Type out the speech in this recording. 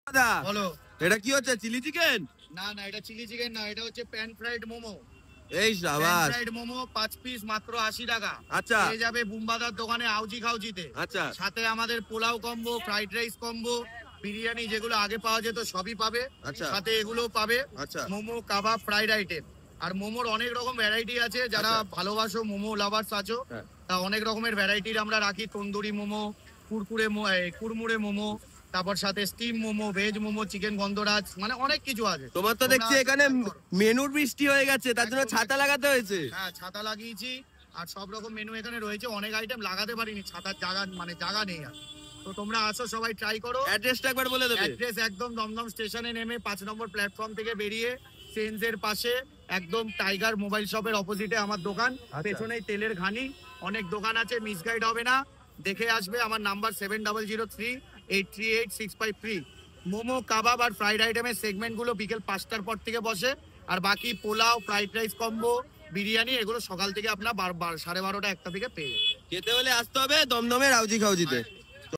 দাদা বলো। এটা কি হচ্ছে, চিলি চিকেন? না না, এটা চিলি চিকেন না, এটা হচ্ছে প্যান ফ্রাইড মোমো। এই প্যান সাবাস। ফ্রাইড মোমো 5 পিস মাত্র 80 টাকা। আচ্ছা পেয়ে যাবে বুম্বাদার দোকানে আউজি খাউজিতে। আচ্ছা সাথে আমাদের pulao combo, fried rice combo, biryani যেগুলো আগে পাওয়া যেত সবই পাবে। আচ্ছা সাথে এগুলোও পাবে। আচ্ছা মোমো, কাবাব, ফ্রাইড আইটেম। আর মোমোর অনেক রকম ভ্যারাইটি আছে, যারা আচ্ছা। ভালোবাসো মোমো লাভার্স আছো, হ্যাঁ। তা অনেক রকমের ভ্যারাইটির আমরা রাখি। তন্দুরি মোমো, কুরমুড়ে মোমো, তারপর সাথে steam momo, veg momo, chicken গন্ধরাজ, মানে অনেক কিছু আছে। তোমার তো তোমরা দেখছি আসো, এখানে try করো। মেনুর বৃষ্টি হয়ে গেছে, তার জন্য একদম, ছাতা একদম। লাগাতে হয়েছে। হ্যাঁ, ছাতা লাগিয়েছি। আর সব রকম মেনু এখানে রয়েছে, অনেক আইটেম লাগাতে পারিনি, ছাতার জায়গা মানে জায়গা নেই আর। তো তোমরা আসো, সবাই ট্রাই করো। অ্যাড্রেসটা একবার বলে দেবে। অ্যাড্রেস একদম দমদম স্টেশনে নেমে 5 নম্বর প্ল্যাটফর্ম থেকে বেরিয়ে সেন্সের পাশে একদম টাইগার মোবাইল শপের অপোজিটে আমার দোকান। পেছনেই তেলের ঘানি, অনেক দোকান আছে, মিসগাইড হবে না, দেখে আসবে। আমার নাম্বার 7003838653। মোমো, কাবাব আর ফ্রাইড আইটেমের সেগমেন্টগুলো বিকেল 5টার পর থেকে বসে। আর বাকি pulao, fried rice combo, biryani এগুলো সকাল থেকে আপনার 12:30 1টা থেকে পেয়ে যাবেন। খেতে হলে আসতে হবে দমদমের আউজি খাউজিতে।